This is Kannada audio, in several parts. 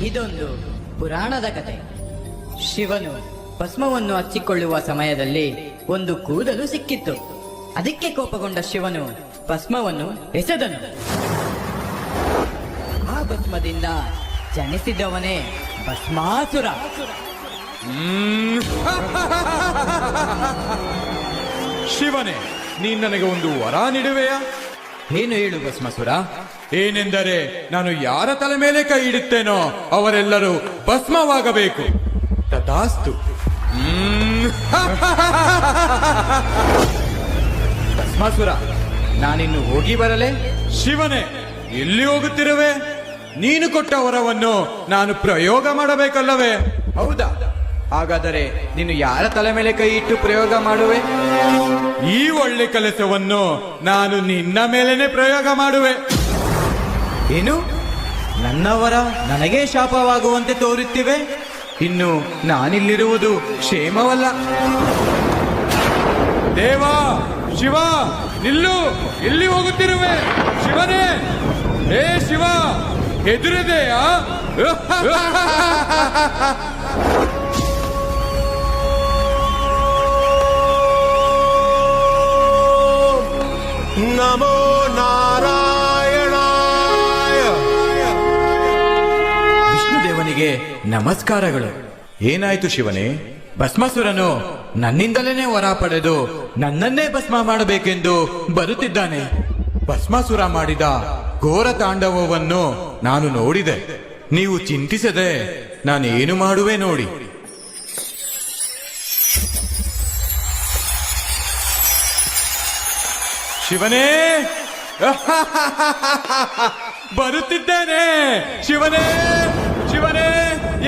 ಇದೊಂದು ಪುರಾಣದ ಕತೆ. ಶಿವನು ಭಸ್ಮವನ್ನು ಹಚ್ಚಿಕೊಳ್ಳುವ ಸಮಯದಲ್ಲಿ ಒಂದು ಕೂದಲು ಸಿಕ್ಕಿತ್ತು. ಅದಕ್ಕೆ ಕೋಪಗೊಂಡ ಶಿವನು ಭಸ್ಮವನ್ನು ಎಸೆದನು. ಆ ಭಸ್ಮದಿಂದ ಜನಿಸಿದವನೇ ಭಸ್ಮಾಸುರ. ಶಿವನೇ, ನೀನ್ ನನಗೆ ಒಂದು ವರ ನೀಡುವೆಯಾ? ಏನು ಹೇಳು ಭಸ್ಮಾಸುರ? ಏನೆಂದರೆ, ನಾನು ಯಾರ ತಲೆ ಮೇಲೆ ಕೈ ಇಡುತ್ತೇನೋ ಅವರೆಲ್ಲರೂ ಭಸ್ಮವಾಗಬೇಕು. ತಥಾಸ್ತು. ಭಸ್ಮಾಸುರ, ನಾನಿನ್ನು ಹೋಗಿ ಬರಲೇ? ಶಿವನೇ, ಎಲ್ಲಿ ಹೋಗುತ್ತಿರುವೆ? ನೀನು ಕೊಟ್ಟ ವರವನ್ನು ನಾನು ಪ್ರಯೋಗ ಮಾಡಬೇಕಲ್ಲವೇ? ಹೌದಾ? ಹಾಗಾದರೆ ನೀನು ಯಾರ ತಲೆ ಮೇಲೆ ಕೈ ಇಟ್ಟು ಪ್ರಯೋಗ ಮಾಡುವೆ? ಈ ಒಳ್ಳೆ ಕೆಲಸವನ್ನು ನಾನು ನಿನ್ನ ಮೇಲೇನೆ ಪ್ರಯೋಗ ಮಾಡುವೆ. ಏನು? ನನ್ನವರ ನನಗೇ ಶಾಪವಾಗುವಂತೆ ತೋರುತ್ತಿವೆ. ಇನ್ನು ನಾನಿಲ್ಲಿರುವುದು ಕ್ಷೇಮವಲ್ಲ. ದೇವಾ, ಶಿವ, ನಿಲ್ಲು! ಎಲ್ಲಿ ಹೋಗುತ್ತಿರುವೆ? ಶಿವನೇ, ಹೇ ಶಿವ, ಹೆದರಿದೆಯಾ? ನಮೋ ನಾರಾಯಣಾಯ. ವಿಷ್ಣುದೇವನಿಗೆ ನಮಸ್ಕಾರಗಳು. ಏನಾಯ್ತು ಶಿವನೇ? ಭಸ್ಮಾಸುರನು ನನ್ನಿಂದಲೇ ವರ ಪಡೆದು ನನ್ನನ್ನೇ ಭಸ್ಮ ಮಾಡಬೇಕೆಂದು ಬರುತ್ತಿದ್ದಾನೆ. ಭಸ್ಮಾಸುರ ಮಾಡಿದ ಘೋರ ತಾಂಡವವನ್ನು ನಾನು ನೋಡಿದೆ. ನೀವು ಚಿಂತಿಸದೆ ನಾನೇನು ಮಾಡುವೆ ನೋಡಿ. ಶಿವನೇ, ಬರುತ್ತಿದ್ದೇನೆ. ಶಿವನೇ, ಶಿವನೇ,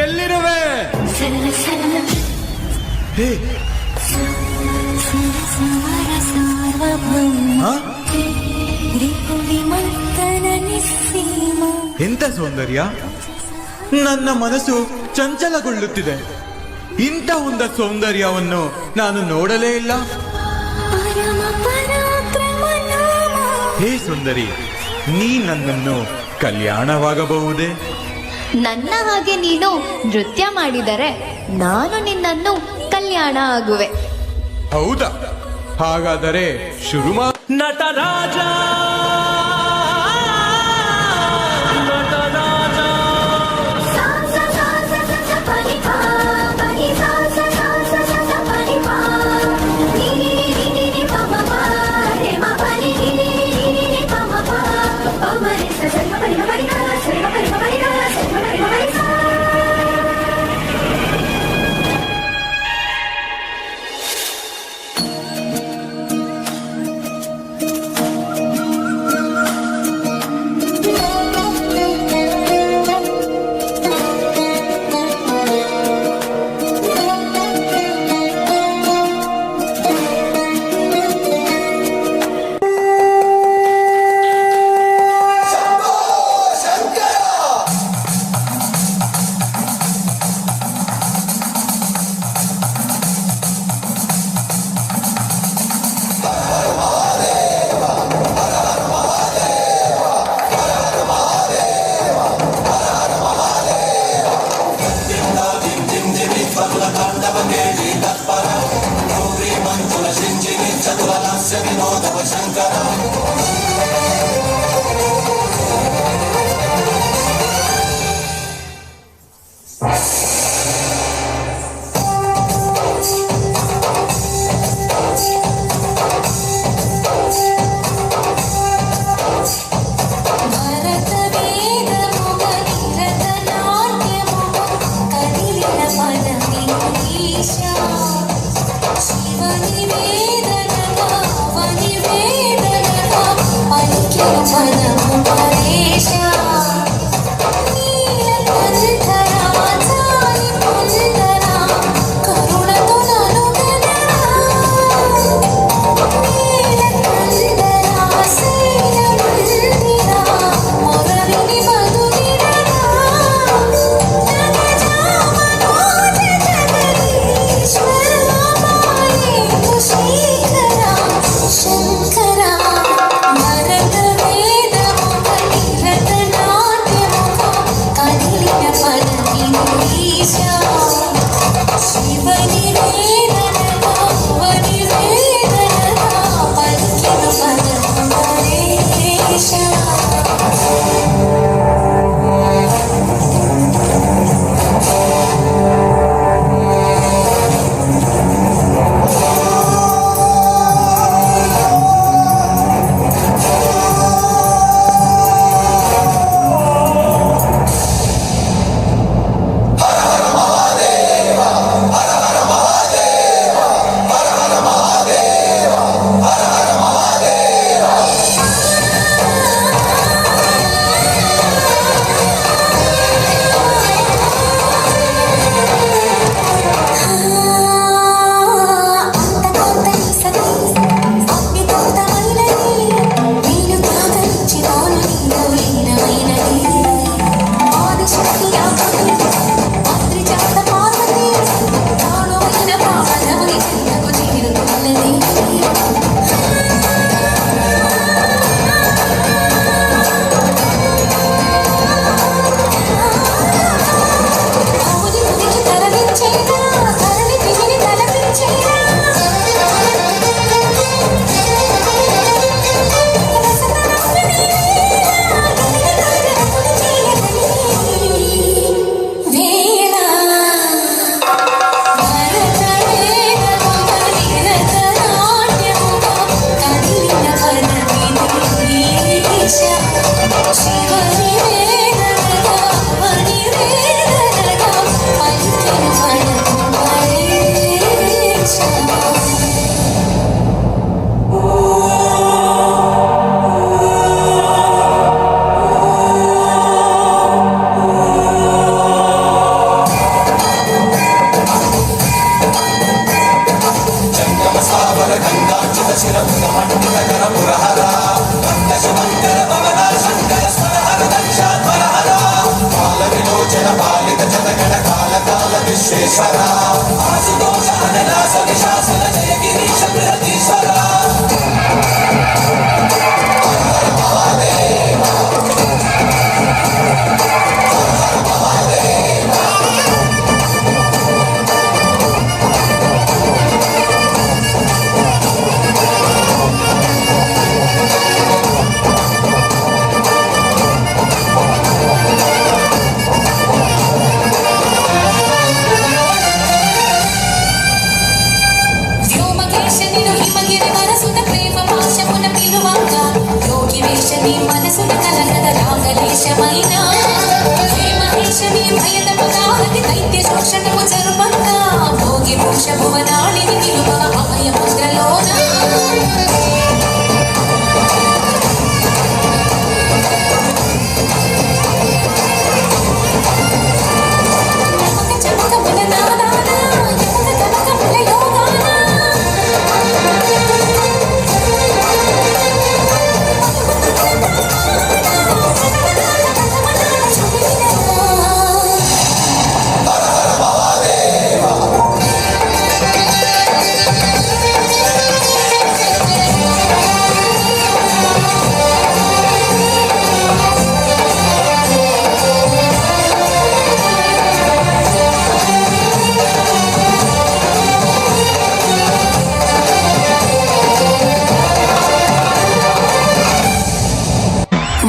ಎಲ್ಲಿರುವೆ? ಹೇ, ಆ? ಎಂತ ಸೌಂದರ್ಯ! ನನ್ನ ಮನಸ್ಸು ಚಂಚಲಗೊಳ್ಳುತ್ತಿದೆ. ಇಂಥ ಒಂದು ಸೌಂದರ್ಯವನ್ನು ನಾನು ನೋಡಲೇ ಇಲ್ಲ. ಹೇ ಸುಂದರಿ, ನೀ ನನ್ನನ್ನು ಕಲ್ಯಾಣವಾಗಬಹುದೇ? ನನ್ನ ಹಾಗೆ ನೀನು ನೃತ್ಯ ಮಾಡಿದರೆ ನಾನು ನಿನ್ನನ್ನು ಕಲ್ಯಾಣ ಆಗುವೆ. ಹೌದಾ? ಹಾಗಾದರೆ ಶುರು ನಟರಾಜ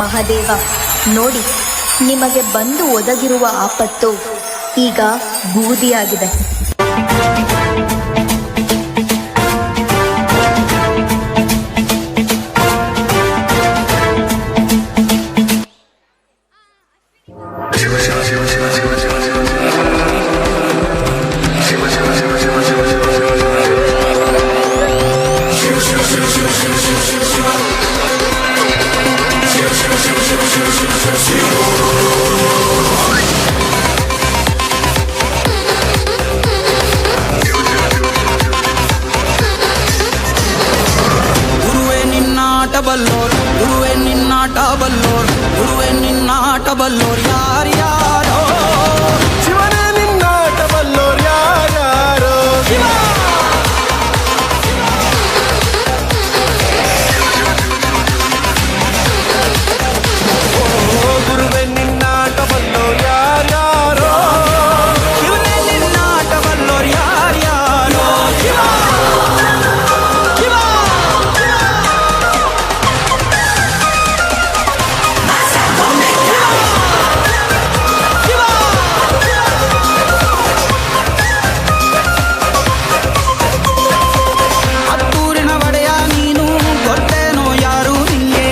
ಮಹಾದೇವ, ನೋಡಿ, ನಿಮಗೆ ಬಂದು ಒದಗಿರುವ ಆಪತ್ತು ಈಗ ಬೂದಿಯಾಗಿದೆ. ಗುರುವೇ ನಿನ್ನಾಟ ಬಲ್ಲೋರ್, ಗುರುವೇ ನಿನ್ನಾಟ ಬಲ್ಲೋರ್ ಯಾರ್ಯಾರೋ, ಶಿವನೇ ನಿನ್ನಾಟ ಬಲ್ಲೋರ್ ಯಾರ್ಯಾರೋ, ಗುರುವೇ ನಿನ್ನಾಟ ಬಲ್ಲೋರ್ ಯಾರ್ಯಾರೋ, ಶಿವನೇ ನಿನ್ನಾಟ ಬಲ್ಲೋರ್ ಯಾರ್ಯಾರೋ, ಹತ್ತೂರಿನ ಒಡೆಯ ನೀನು, ಗೊತ್ತೇನೋ ಯಾರು ನಿಂಗೆ,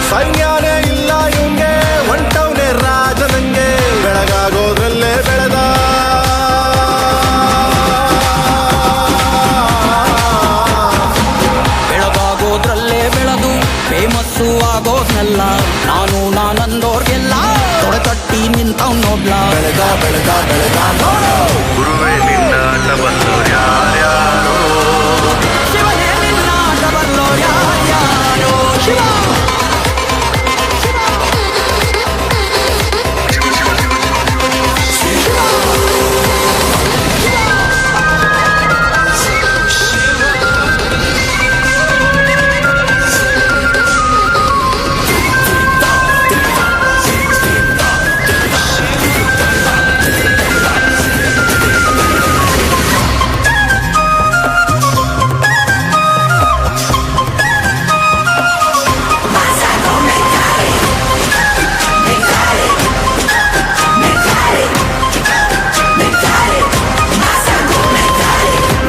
ಸೈನ್ಯಾನೇ ಇಲ್ಲ ಇವಂಗೆ, ಹೊಂಟವ್ನೆ ರಾಜನಂಗೆ, ಬೆಳಗಾಗೋದ್ರಲ್ಲೇ ಬೆಳೆದ ಬೆಳಗಾಗೋದ್ರಲ್ಲೇ ಬೆಳೆದು ಫೇಮಸ್ಸು ಆಗೋದ್ನೆಲ್ಲ, ನಾನಂದೋರ್ಗೆಲ್ಲ ತೊಡೆತಟ್ಟಿ ನಿಂತವ್ ನೋಡ್ಲ, ಬೆಳೆದ ಬೆಳೆದ ಬೆಳೆದ ನೋಡು. ಗುರುವೇ ನಿನ್ನಾಟ ಬಲ್ಲೋರ್ ಯಾರ್ಯಾರೋ, ಶಿವನೇ ನಿನ್ನಾಟ ಬಲ್ಲೋರ್ ಯಾರ್ಯಾರೋ, ಶಿವ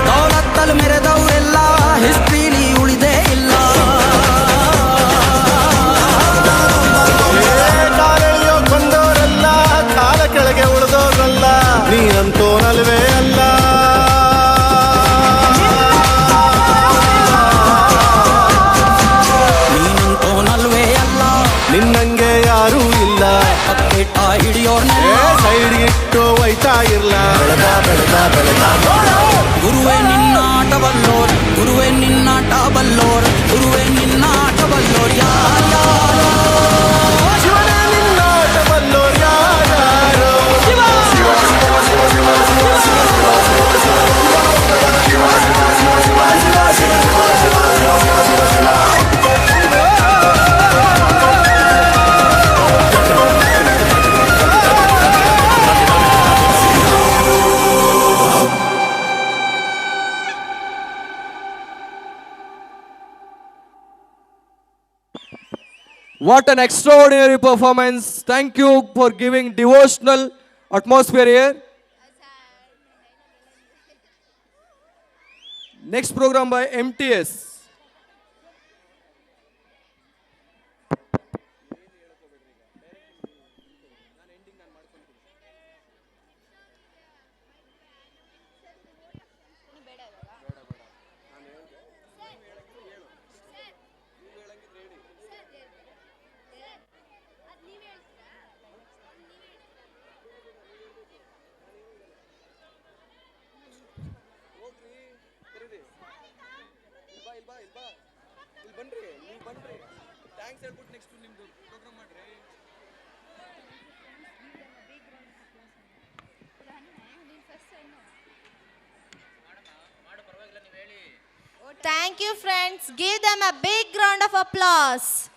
ದೌಲತ್ತಲ್ಲಿ ಮೆರೆದವರೆಲ್ಲ ಹಿಸ್ಟ್ರಿಲಿ ಉಳಿದೇ ಇಲ್ಲ, ಕಾಲೆಳೆಯೋ ಕೊಂದವರೆಲ್ಲ ಕಾಲ ಕೆಳಗೆ ಉಳಿದೋರಲ್ಲ, ನೀನಂತೋನಲ್ವೇ ಅಲ್ಲ, ನೀನಂತೋನಲ್ವೇ ಅಲ್ಲ, ನಿನ್ನಂಗೆ ಯಾರೂ ಇಲ್ಲ, ಪಕ್ಕೇಟ ಹಿಡಿಯೋರ್ನೆಲ್ಲ ಸೈಡ್ ಇಟ್ಟು ಒಯ್ತಾ ಇರ್ಲ, ಬೆಳೆದ ಬೆಳೆದ ಬೆಳೆದ ನೋಡು. ಗುರುವೇ ನಿನ್ನಾಟ ಬಲ್ಲೋರ್, ಗುರುವೇ ನಿನ್ನಾಟ ಬಲ್ಲೋರ್, ಗುರುವೇ ನಿನ್ನಾಟ ಬಲ್ಲೋರ್ ಯಾರ್ಯಾರೋ, ಶಿವನೇ ನಿನ್ನಾಟ ಬಲ್ಲೋರ್ What an extraordinary performance. Thank you for giving devotional atmosphere here. Next program by MTS. Thank you, friends. Give them a big round of applause.